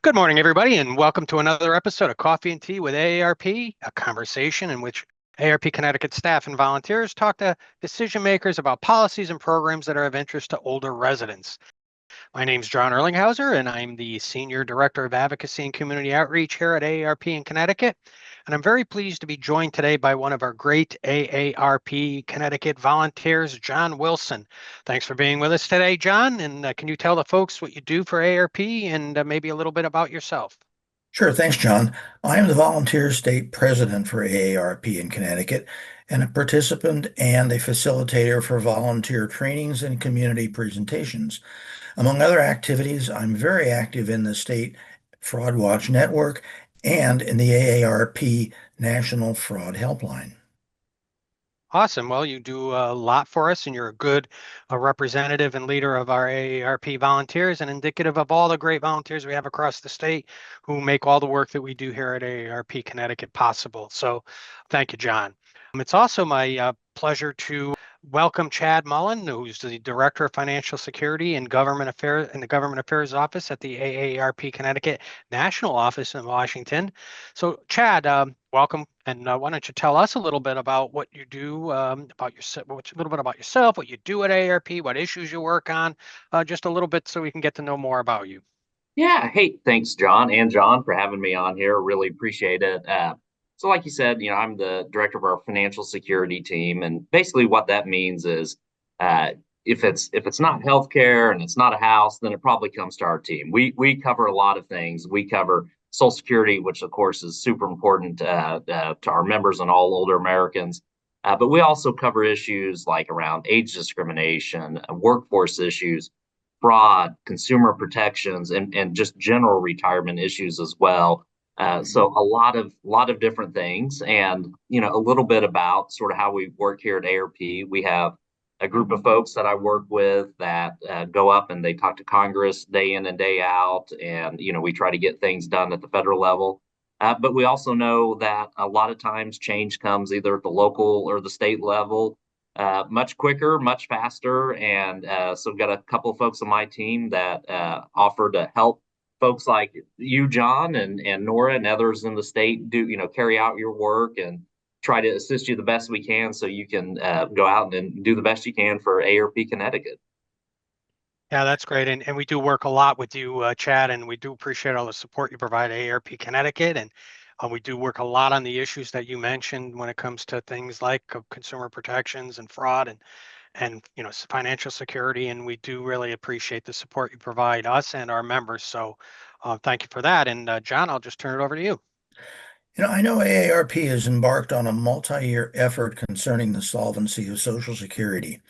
Good morning, everybody, and welcome to another episode of Coffee and Tea with AARP, a conversation in which AARP Connecticut staff and volunteers talk to decision makers about policies and programs that are of interest to older residents. My name is John Erlingheuser, and I'm the Senior Director of Advocacy and Community Outreach here at AARP in Connecticut. And I'm very pleased to be joined today by one of our great AARP Connecticut volunteers, John Wilson. Thanks for being with us today, John. And can you tell the folks what you do for AARP and maybe a little bit about yourself? Sure, thanks, John. I am the volunteer state president for AARP in Connecticut and a participant and a facilitator for volunteer trainings and community presentations. Among other activities, I'm very active in the state Fraud Watch Network and in the AARP National Fraud Helpline. Awesome. Well, you do a lot for us, and you're a good representative and leader of our AARP volunteers and indicative of all the great volunteers we have across the state who make all the work that we do here at AARP Connecticut possible. So thank you, John. It's also my pleasure to welcome Chad Mullin, who's the Director of Financial Security and Government Affairs in the Government Affairs Office at the AARP Connecticut National Office in Washington. So, Chad, welcome, and why don't you tell us a little bit about what you do, about yourself, a little bit about yourself, what you do at AARP, what issues you work on, just a little bit so we can get to know more about you. Yeah. Hey, thanks, John and John, for having me on here. Really appreciate it. So, like you said, I'm the director of our financial security team, and basically what that means is, if it's not healthcare and it's not a house, then it probably comes to our team. We cover a lot of things. We cover Social Security, which of course is super important to our members and all older Americans. But we also cover issues like around age discrimination, workforce issues, fraud, consumer protections, and just general retirement issues as well. So a lot of different things, and a little bit about sort of how we work here at AARP. We have a group of folks that I work with that go up and they talk to Congress day in and day out, and we try to get things done at the federal level. But we also know that a lot of times change comes either at the local or the state level much quicker, much faster. And so I've got a couple of folks on my team that offer to help folks like you, John, and Nora, and others in the state do, carry out your work and try to assist you the best we can so you can go out and do the best you can for AARP Connecticut. Yeah, that's great. And we do work a lot with you, Chad, and we do appreciate all the support you provide AARP Connecticut. And we do work a lot on the issues that you mentioned when it comes to things like consumer protections and fraud and financial security. And we do really appreciate the support you provide us and our members. So thank you for that. And John, I'll just turn it over to you. I know AARP has embarked on a multi-year effort concerning the solvency of Social Security.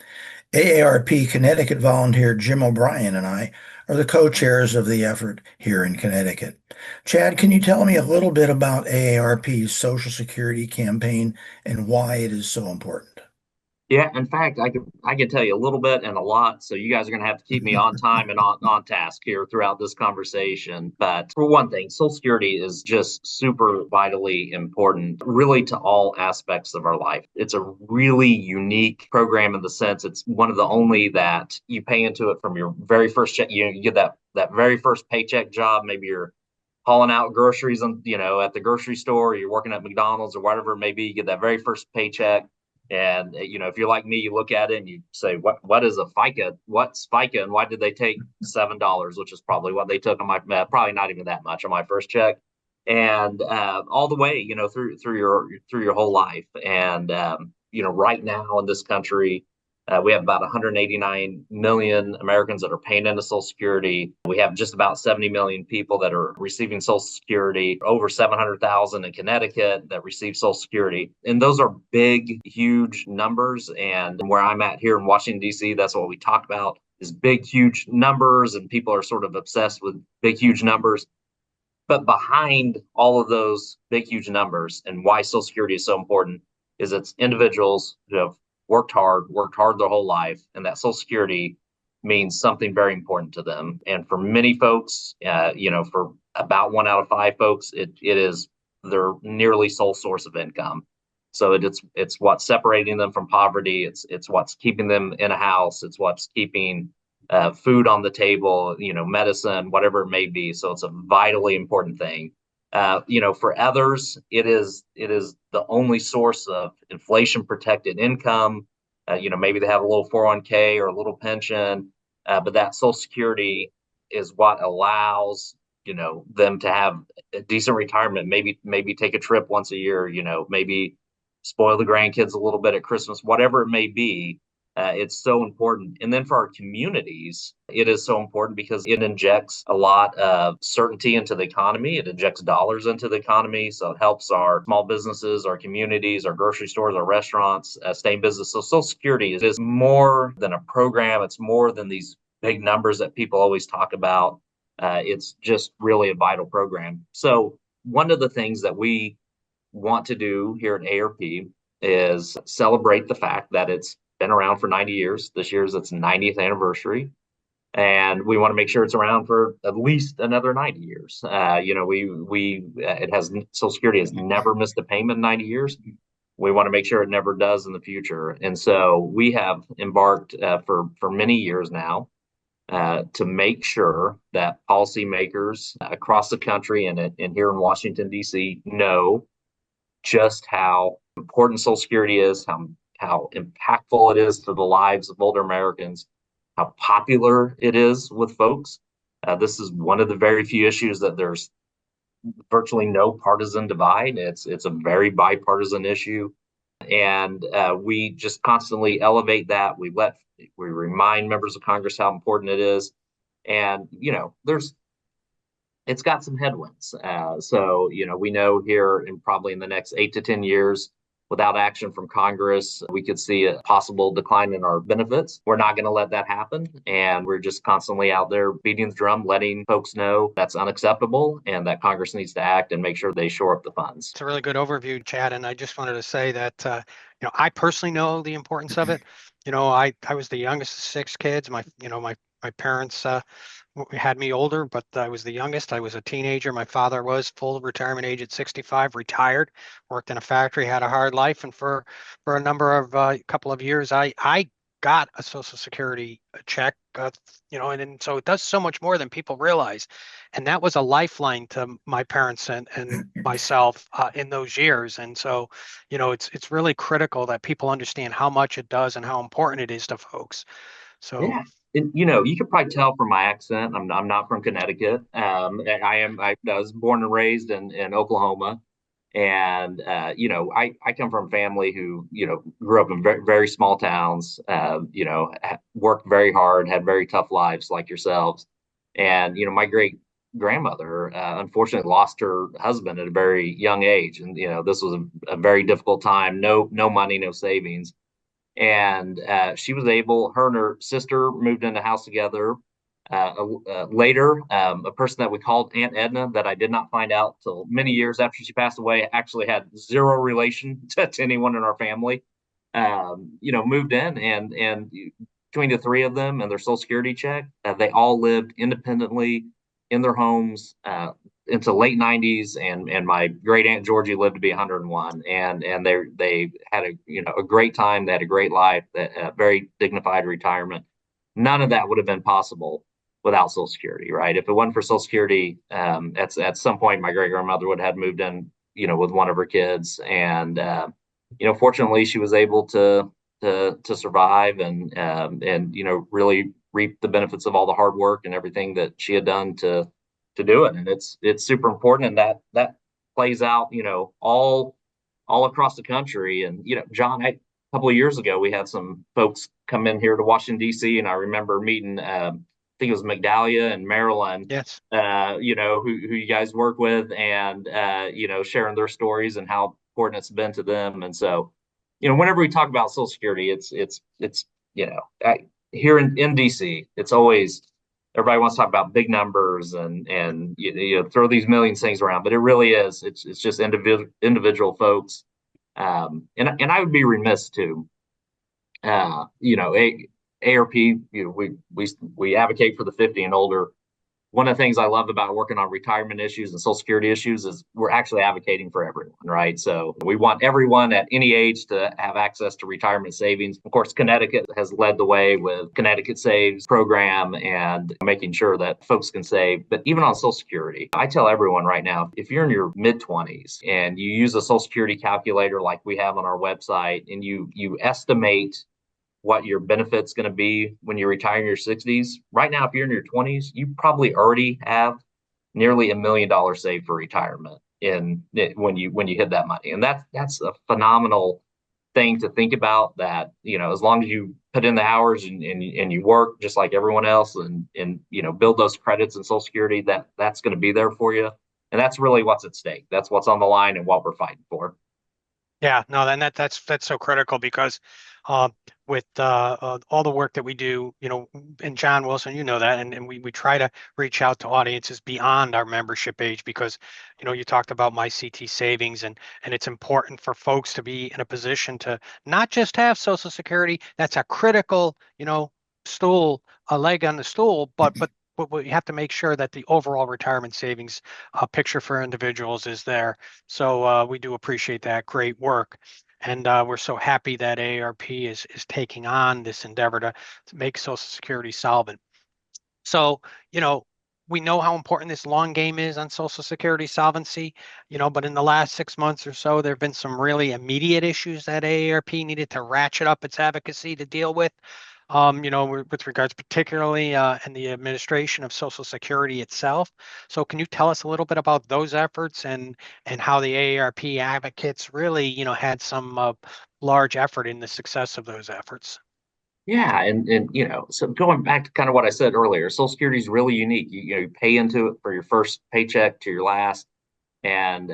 AARP Connecticut volunteer Jim O'Brien and I are the co-chairs of the effort here in Connecticut. Chad, can you tell me a little bit about AARP's Social Security campaign and why it is so important? Yeah, in fact, I could tell you a little bit and a lot. So you guys are going to have to keep me on time and on task here throughout this conversation. But for one thing, Social Security is just super vitally important, really, to all aspects of our life. It's a really unique program in the sense it's one of the only that you pay into it from your very first check. You get that very first paycheck job. Maybe you're hauling out groceries at the grocery store, or you're working at McDonald's or whatever it may be. You get that very first paycheck. And if you're like me, you look at it and you say, "What is a FICA? What's FICA? And why did they take $7?" Which is probably what they took on my probably not even that much on my first check, and all the way, through your whole life. And right now in this country, we have about 189 million Americans that are paying into Social Security. We have just about 70 million people that are receiving Social Security, over 700,000 in Connecticut that receive Social Security. And those are big, huge numbers. And where I'm at here in Washington, D.C., that's what we talk about is big, huge numbers. And people are sort of obsessed with big, huge numbers. But behind all of those big, huge numbers and why Social Security is so important is it's individuals who have worked hard their whole life, and that Social Security means something very important to them. And for many folks, for about 1 out of 5 folks, it is their nearly sole source of income. So it's what's separating them from poverty. It's what's keeping them in a house. It's what's keeping food on the table, medicine, whatever it may be. So it's a vitally important thing. For others, it is the only source of inflation protected income. Maybe they have a little 401k or a little pension, but that Social Security is what allows them to have a decent retirement. Maybe take a trip once a year. Maybe spoil the grandkids a little bit at Christmas, whatever it may be. It's so important. And then for our communities, it is so important because it injects a lot of certainty into the economy. It injects dollars into the economy. So it helps our small businesses, our communities, our grocery stores, our restaurants stay in business. So Social Security is more than a program. It's more than these big numbers that people always talk about. It's just really a vital program. So one of the things that we want to do here at AARP is celebrate the fact that it's been around for 90 years. This year is its 90th anniversary. And we want to make sure it's around for at least another 90 years. It has Social Security has never missed a payment in 90 years. We want to make sure it never does in the future. And so we have embarked for many years now to make sure that policymakers across the country and here in Washington, D.C. know just how important Social Security is, how impactful it is to the lives of older Americans, how popular it is with folks. This is one of the very few issues that there's virtually no partisan divide. It's a very bipartisan issue, and we just constantly elevate that. We remind members of Congress how important it is, and it's got some headwinds. So we know here in probably in the next 8 to 10 years, without action from Congress, we could see a possible decline in our benefits. We're not going to let that happen. And we're just constantly out there beating the drum, letting folks know that's unacceptable and that Congress needs to act and make sure they shore up the funds. It's a really good overview, Chad. And I just wanted to say that, I personally know the importance of it. I was the youngest of 6 kids. My parents had me older, but I was the youngest. I was a teenager. My father was full retirement age at 65, retired, worked in a factory, had a hard life. And for a number of couple of years, I got a Social Security check, and so it does so much more than people realize. And that was a lifeline to my parents and myself in those years. And so, it's really critical that people understand how much it does and how important it is to folks. So Yeah. And, you could probably tell from my accent, I'm not from Connecticut. I was born and raised in Oklahoma. And, I come from a family who, grew up in very, very small towns, worked very hard, had very tough lives like yourselves. And, my great grandmother, unfortunately lost her husband at a very young age. And, this was a very difficult time, no money, no savings. And she was able, her and her sister moved in the house together. Later, a person that we called Aunt Edna, that I did not find out till many years after she passed away, actually had zero relation to anyone in our family. Moved in, and between the three of them and their Social Security check, they all lived independently in their homes into late 90s, and my great Aunt Georgie lived to be 101, and they had a great time. They had a great life, a very dignified retirement. None of that would have been possible without Social Security, right? If it wasn't for Social Security, at some point my great grandmother would have moved in, with one of her kids, and fortunately she was able to survive and really reap the benefits of all the hard work and everything that she had done to do it. And it's super important, and that plays out, all across the country. And John, a couple of years ago we had some folks come in here to Washington D.C., and I remember meeting I think it was Migdalia and Marilyn, yes. who you guys work with, and sharing their stories and how important it's been to them. And so, whenever we talk about Social Security, it's here in DC, it's always everybody wants to talk about big numbers and throw these millions things around, but it really is it's just individual folks. And I would be remiss too. AARP, we advocate for the 50 and older. one of the things I love about working on retirement issues and Social Security issues is we're actually advocating for everyone, right? So we want everyone at any age to have access to retirement savings. Of course, Connecticut has led the way with Connecticut Saves program and making sure that folks can save. But even on Social Security, I tell everyone right now, if you're in your mid 20s and you use a Social Security calculator like we have on our website, and you estimate what your benefit's going to be when you retire in your 60s. Right now, if you're in your 20s, you probably already have nearly $1 million saved for retirement when you hit that money, and that's a phenomenal thing to think about. That as long as you put in the hours and you work just like everyone else, and build those credits in Social Security, that's going to be there for you, and that's really what's at stake. That's what's on the line and what we're fighting for. Yeah, no, then that's so critical because uh, with all the work that we do, and John Wilson, you know that, and we try to reach out to audiences beyond our membership age because, you talked about my CT savings, and it's important for folks to be in a position to not just have Social Security. That's a critical, stool, a leg on the stool, but we have to make sure that the overall retirement savings picture for individuals is there. So we do appreciate that great work. And we're so happy that AARP is taking on this endeavor to make Social Security solvent. So, we know how important this long game is on Social Security solvency, but in the last 6 months or so, there have been some really immediate issues that AARP needed to ratchet up its advocacy to deal with. With regards particularly in the administration of Social Security itself. So can you tell us a little bit about those efforts and how the AARP advocates really, had some large effort in the success of those efforts? Yeah, and so going back to kind of what I said earlier, Social Security is really unique. You pay into it for your first paycheck to your last, and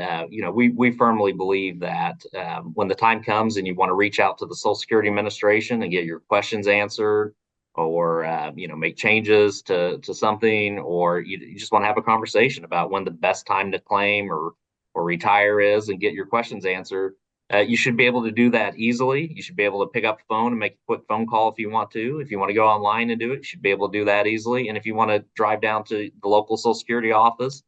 we firmly believe that when the time comes and you want to reach out to the Social Security Administration and get your questions answered, or make changes to something, or you just want to have a conversation about when the best time to claim or retire is and get your questions answered. You should be able to do that easily. You should be able to pick up the phone and make a quick phone call if you want to. If you want to go online and do it, you should be able to do that easily. And if you want to drive down to the local Social Security office,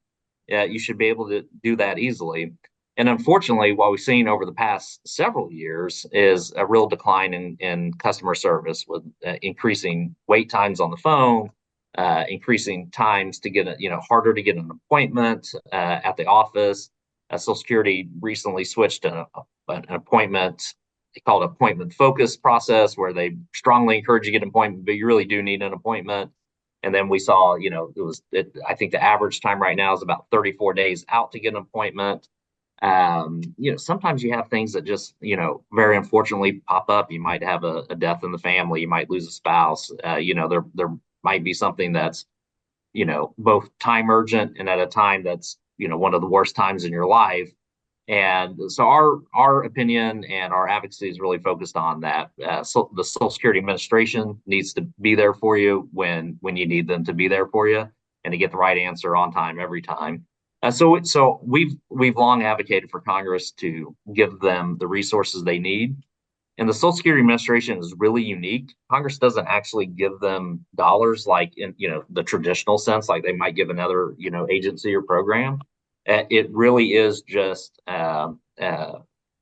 you should be able to do that easily. And unfortunately, what we've seen over the past several years is a real decline in customer service, with increasing wait times on the phone, increasing times to get harder to get an appointment at the office. Social Security recently switched to an appointment. They call it appointment focused process, where they strongly encourage you to get an appointment, but you really do need an appointment. And then we saw, I think the average time right now is about 34 days out to get an appointment. Sometimes you have things that just, very unfortunately pop up. You might have a death in the family. You might lose a spouse. There might be something that's, both time urgent and at a time that's, one of the worst times in your life. And so our opinion and our advocacy is really focused on that. So the Social Security Administration needs to be there for you when you need them to be there for you, and to get the right answer on time every time. So we've long advocated for Congress to give them the resources they need. And the Social Security Administration is really unique. Congress doesn't actually give them dollars like in the traditional sense, like they might give another agency or program. It really is just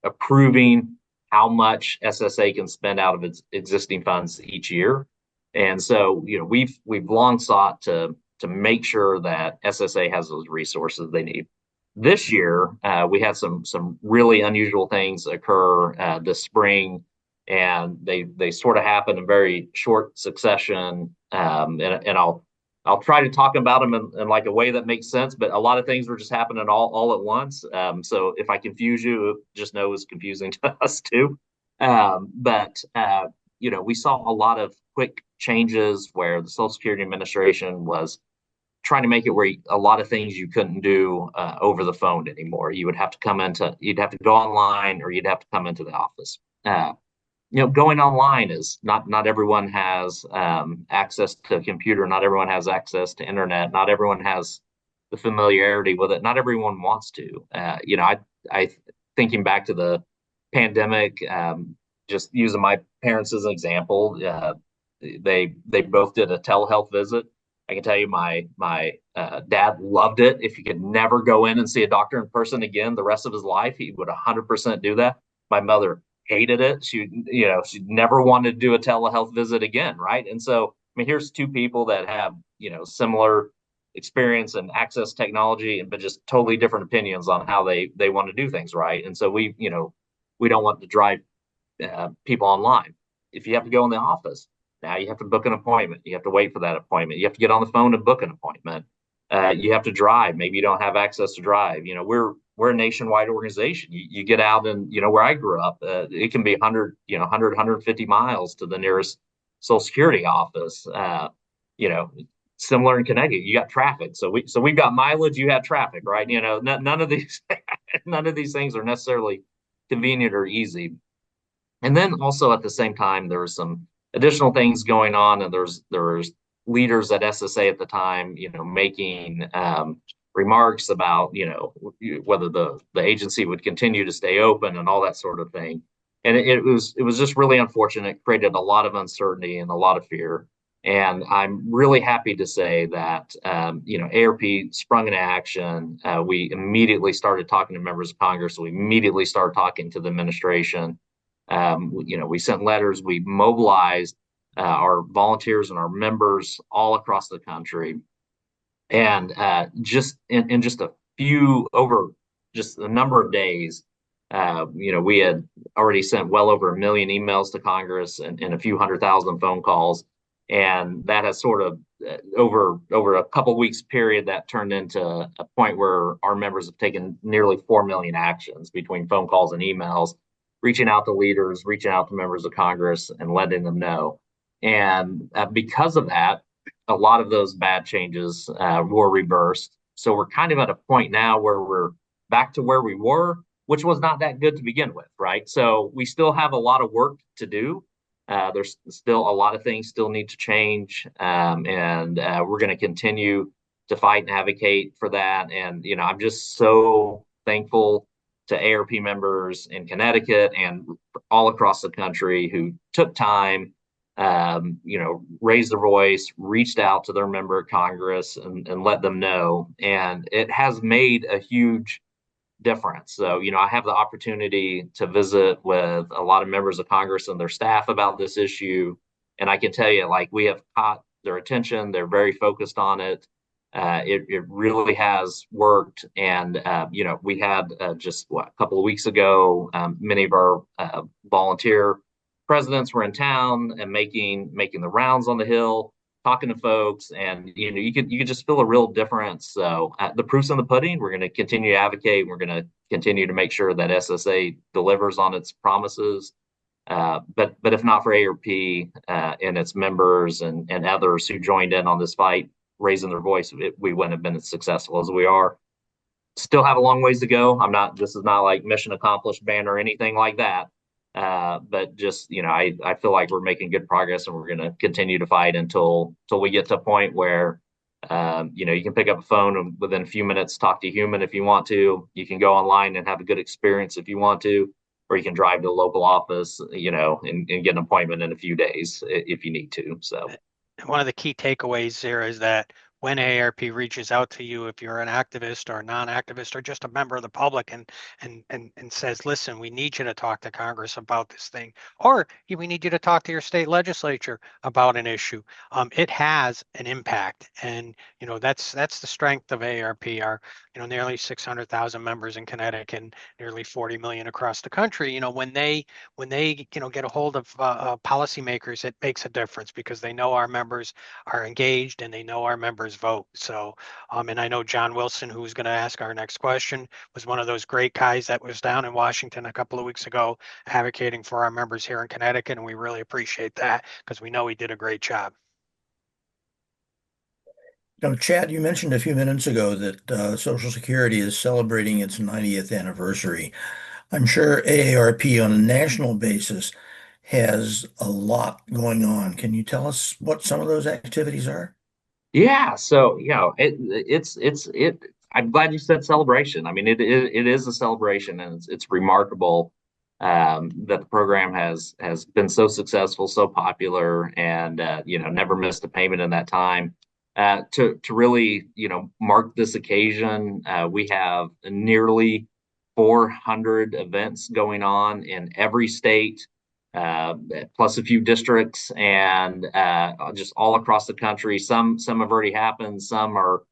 approving how much SSA can spend out of its existing funds each year. And so, we've long sought to make sure that SSA has those resources they need. This year, we had some really unusual things occur this spring, and they sort of happened in very short succession. And I'll try to talk about them in like a way that makes sense, but a lot of things were just happening all at once. So if I confuse you, just know it's confusing to us too. But we saw a lot of quick changes where the Social Security Administration was trying to make it where a lot of things you couldn't do over the phone anymore. You'd have to go online, or you'd have to come into the office. Going online is not everyone has access to a computer. Not everyone has access to internet. Not everyone has the familiarity with it. Not everyone wants to. I thinking back to the pandemic, just using my parents as an example, they both did a telehealth visit. I can tell you my dad loved it. If he could never go in and see a doctor in person again the rest of his life, he would 100% do that. My mother hated it. She never wanted to do a telehealth visit again, right? And so, I mean, here's two people that have, similar experience and access technology, but just totally different opinions on how they want to do things, right? And so we don't want to drive people online. If you have to go in the office, now you have to book an appointment. You have to wait for that appointment. You have to get on the phone and book an appointment. You have to drive. Maybe you don't have access to drive. We're a nationwide organization. You get out and where I grew up, it can be 150 miles to the nearest Social Security office. You know, Similar in Connecticut, you got traffic. So we've got mileage. You have traffic, right? None of these none of these things are necessarily convenient or easy. And then also at the same time, there was some additional things going on, and there was leaders at SSA at the time, making remarks about whether the agency would continue to stay open and all that sort of thing. And it was just really unfortunate. It created a lot of uncertainty and a lot of fear. And I'm really happy to say that AARP sprung into action. We immediately started talking to members of Congress. We immediately started talking to the administration. We sent letters. We mobilized our volunteers and our members all across the country, and just in just a number of days, we had already sent well over 1 million emails to Congress and a few 100,000 phone calls, and that has sort of over a couple weeks period that turned into a point where our members have taken nearly 4 million actions between phone calls and emails, reaching out to leaders, reaching out to members of Congress, and letting them know. And because of that, a lot of those bad changes were reversed. So we're kind of at a point now where we're back to where we were, which was not that good to begin with, right? So we still have a lot of work to do. There's still a lot of things still need to change, and we're going to continue to fight and advocate for that. And I'm just so thankful to AARP members in Connecticut and all across the country who took time, raised their voice, reached out to their member of Congress and let them know. And it has made a huge difference. So, I have the opportunity to visit with a lot of members of Congress and their staff about this issue. And I can tell you, like, we have caught their attention. They're very focused on it. It really has worked. And, we had just a couple of weeks ago, many of our volunteer presidents were in town and making the rounds on the Hill, talking to folks, and you could just feel a real difference. So the proof's in the pudding. We're going to continue to advocate. We're going to continue to make sure that SSA delivers on its promises. But if not for AARP and its members and others who joined in on this fight, raising their voice, we wouldn't have been as successful as we are. Still have a long ways to go. This is not like mission accomplished banner or anything like that. But just, I feel like we're making good progress, and we're going to continue to fight until we get to a point where, you can pick up a phone and within a few minutes talk to a human if you want to. You can go online and have a good experience if you want to, or you can drive to the local office, and get an appointment in a few days if you need to. So one of the key takeaways there is that when AARP reaches out to you, if you're an activist or a non-activist or just a member of the public and says, listen, we need you to talk to Congress about this thing, or we need you to talk to your state legislature about an issue, it has an impact. And that's the strength of AARP. Our nearly 600,000 members in Connecticut and nearly 40 million across the country. When they get a hold of policymakers, it makes a difference because they know our members are engaged and they know our members vote. So, and I know John Wilson, who's going to ask our next question, was one of those great guys that was down in Washington a couple of weeks ago advocating for our members here in Connecticut. And we really appreciate that because we know he did a great job. Chad, you mentioned a few minutes ago that Social Security is celebrating its 90th anniversary. I'm sure AARP on a national basis has a lot going on. Can you tell us what some of those activities are? yeah, so I'm glad you said celebration. I mean, it is a celebration, and it's remarkable that the program has been so successful, so popular, and never missed a payment in that time. to really, mark this occasion. We have nearly 400 events going on in every state, uh, plus a few districts, and just all across the country. Some have already happened, some are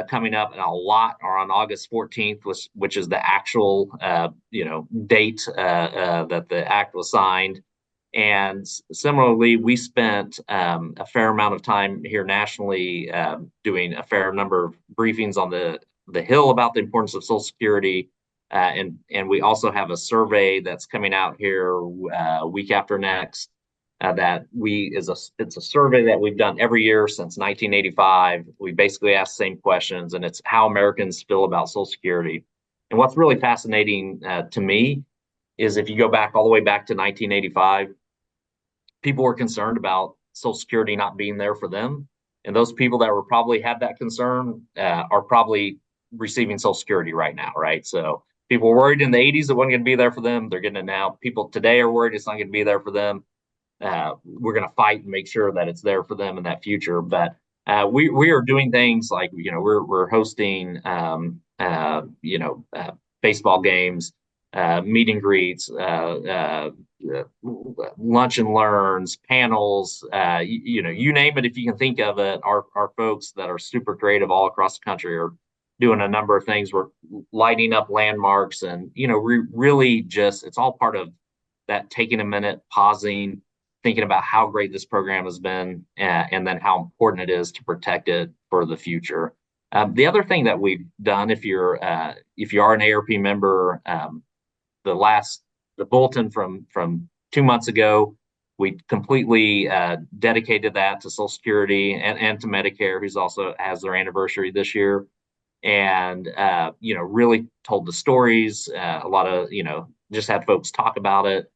coming up, and a lot are on August 14th, which is the actual date that the act was signed. And similarly, we spent a fair amount of time here nationally doing a fair number of briefings on the Hill about the importance of Social Security. And we also have a survey that's coming out here week after next. It's a survey that we've done every year since 1985. We basically ask the same questions, and it's how Americans feel about Social Security. And what's really fascinating to me is if you go back all the way back to 1985, people were concerned about Social Security not being there for them. And those people that were probably had that concern are probably receiving Social Security right now, right? So people were worried in the 80s it wasn't going to be there for them. They're getting it now. People today are worried it's not going to be there for them. We're going to fight and make sure that it's there for them in that future. But we are doing things like, we're hosting baseball games, meet and greets, lunch and learns, panels, you name it. If you can think of it, our folks that are super creative all across the country are doing a number of things. We're lighting up landmarks, and really just it's all part of that taking a minute, pausing, thinking about how great this program has been, and then how important it is to protect it for the future. The other thing that we've done, if you are an AARP member, the bulletin from 2 months ago, we completely dedicated that to Social Security and to Medicare, who's also has their anniversary this year, and really told the stories. A lot of just had folks talk about it.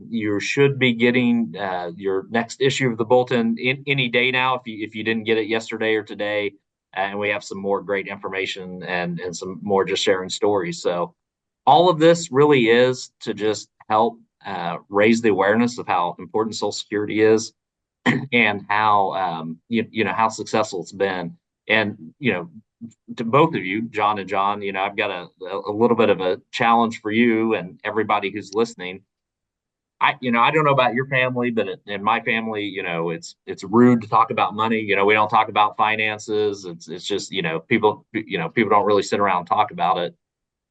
You should be getting your next issue of the bulletin any day now if you didn't get it yesterday or today. And we have some more great information and some more just sharing stories. So all of this really is to just help raise the awareness of how important Social Security is and how how successful it's been. And to both of you, John and John, I've got a little bit of a challenge for you and everybody who's listening. I don't know about your family, but in my family, it's rude to talk about money. We don't talk about finances. It's just, people don't really sit around and talk about it.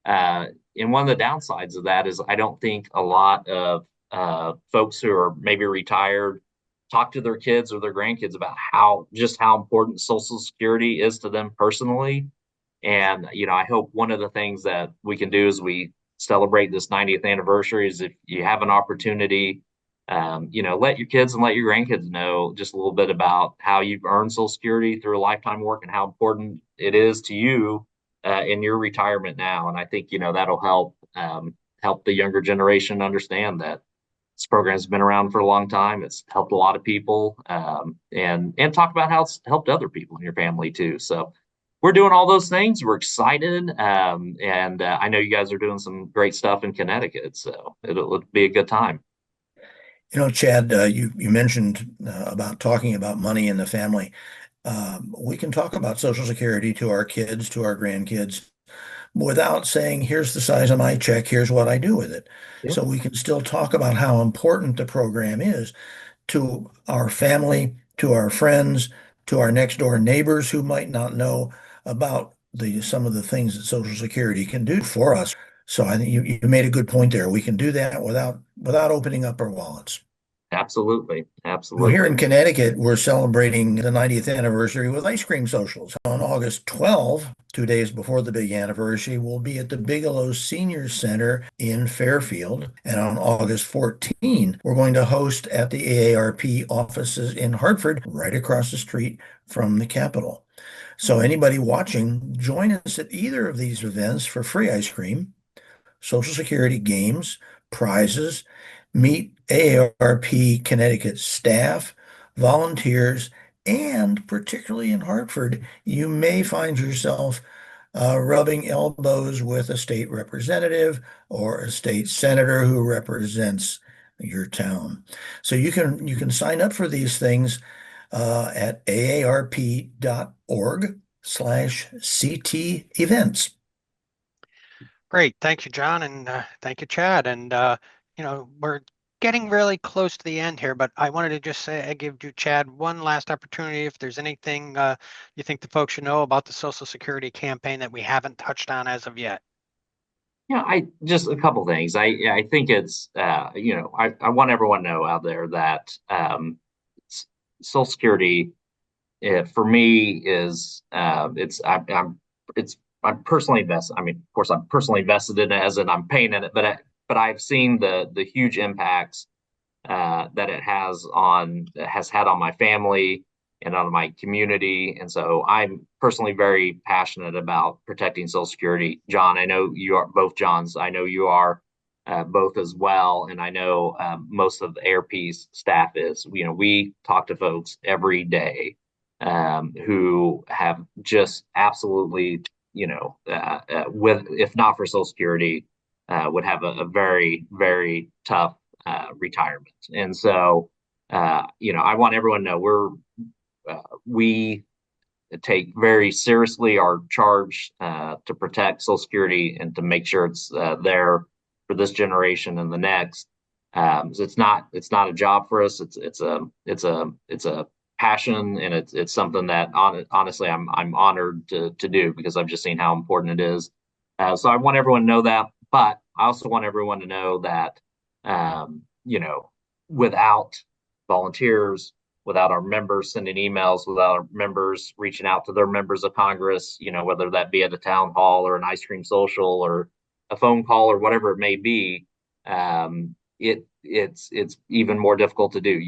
And one of the downsides of that is I don't think a lot of folks who are maybe retired talk to their kids or their grandkids about how important Social Security is to them personally. And I hope one of the things that we can do as we celebrate this 90th anniversary is if you have an opportunity, let your kids and let your grandkids know just a little bit about how you've earned Social Security through a lifetime of work and how important it is to you in your retirement now. And I think that'll help the younger generation understand that this program's been around for a long time. It's helped a lot of people, and talk about how it's helped other people in your family too. So we're doing all those things. We're excited, and I know you guys are doing some great stuff in Connecticut, so it'll be a good time. Chad, you mentioned about talking about money in the family. We can talk about Social Security to our kids, to our grandkids, without saying, here's the size of my check, here's what I do with it. Yeah. So we can still talk about how important the program is to our family, to our friends, to our next door neighbors who might not know about some of the things that Social Security can do for us. So I think you made a good point there. We can do that without opening up our wallets. Absolutely. Well, here Absolutely. in Connecticut, we're celebrating the 90th anniversary with ice cream socials. On August 12th, 2 days before the big anniversary, we'll be at the Bigelow Senior Center in Fairfield. And on August 14th, we're going to host at the AARP offices in Hartford, right across the street from the Capitol. So anybody watching, join us at either of these events for free ice cream, Social Security games, prizes, meet AARP Connecticut staff, volunteers, and particularly in Hartford, you may find yourself rubbing elbows with a state representative or a state senator who represents your town. So you can sign up for these things at aarp.org/CT events. Great. Thank you, John, and thank you, Chad. And we're getting really close to the end here, but I wanted to just say I give you, Chad, one last opportunity. If there's anything you think the folks should know about the Social Security campaign that we haven't touched on as of yet. Yeah, I just a couple things. I think it's I want everyone to know out there that Social Security for me is I'm personally invested. I mean, of course, I'm personally invested in it as in I'm paying in it, but I've seen the huge impacts that it has had on my family and on my community. And so I'm personally very passionate about protecting Social Security. John, I know you are both Johns. I know you are both as well. And I know most of the AARP's staff is. We talk to folks every day who have just absolutely, with if not for Social Security, would have a very, very tough retirement. And so, I want everyone to know we take very seriously our charge to protect Social Security and to make sure it's there for this generation and the next. So it's not a job for us. It's a passion, and it's something that honestly I'm honored to do because I've just seen how important it is. So I want everyone to know that, but I also want everyone to know that without volunteers, without our members sending emails, without our members reaching out to their members of Congress, whether that be at a town hall or an ice cream social or a phone call or whatever it may be, it's even more difficult to do.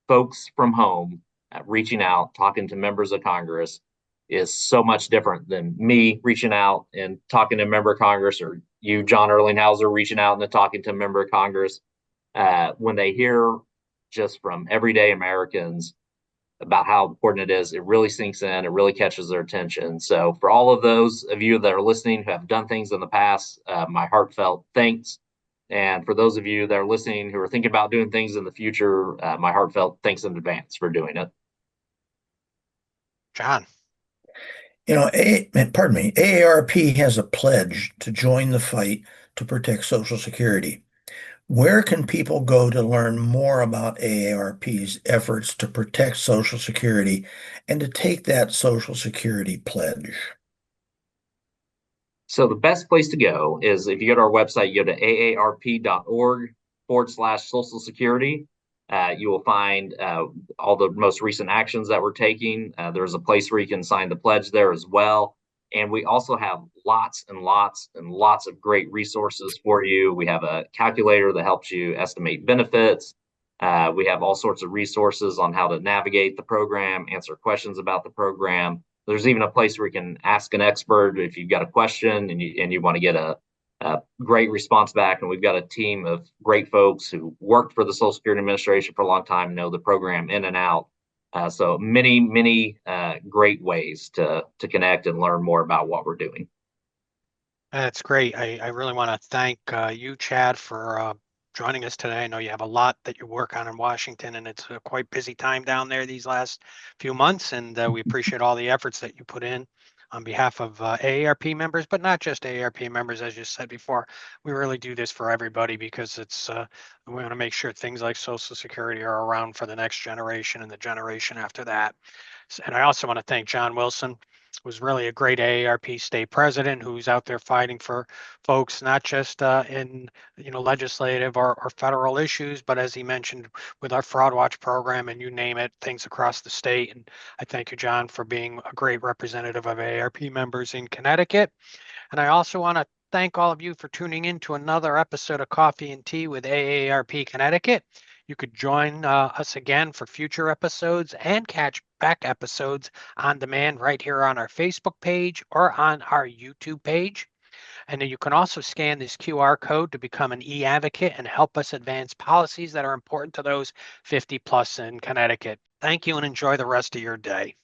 Folks from home reaching out, talking to members of Congress is so much different than me reaching out and talking to a member of Congress, or you, John Erlingheuser, reaching out and talking to a member of Congress. When they hear just from everyday Americans about how important it is, it really sinks in, it really catches their attention. So for all of those of you that are listening who have done things in the past, my heartfelt thanks. And for those of you that are listening who are thinking about doing things in the future, my heartfelt thanks in advance for doing it. John. Pardon me, AARP has a pledge to join the fight to protect Social Security. Where can people go to learn more about AARP's efforts to protect Social Security and to take that Social Security pledge? So the best place to go is if you go to our website, you go to aarp.org/Social Security. You will find all the most recent actions that we're taking. There's a place where you can sign the pledge there as well. And we also have lots and lots and lots of great resources for you. We have a calculator that helps you estimate benefits. We have all sorts of resources on how to navigate the program, answer questions about the program. There's even a place where you can ask an expert if you've got a question and you want to get a great response back. And we've got a team of great folks who worked for the Social Security Administration for a long time, know the program in and out. So many great ways to connect and learn more about what we're doing. That's great. I really want to thank you, Chad, for joining us today. I know you have a lot that you work on in Washington, and it's a quite busy time down there these last few months. And we appreciate all the efforts that you put in on behalf of AARP members, but not just AARP members, as you said before. We really do this for everybody because we want to make sure things like Social Security are around for the next generation and the generation after that. And I also want to thank John Wilson, who's really a great AARP state president who's out there fighting for folks, not just in legislative or federal issues, but as he mentioned with our Fraud Watch program and you name it, things across the state. And I thank you, John, for being a great representative of AARP members in Connecticut. And I also want to thank all of you for tuning in to another episode of Coffee and Tea with AARP Connecticut. You could join us again for future episodes and catch back episodes on demand right here on our Facebook page or on our YouTube page. And then you can also scan this QR code to become an e-advocate and help us advance policies that are important to those 50 plus in Connecticut. Thank you and enjoy the rest of your day.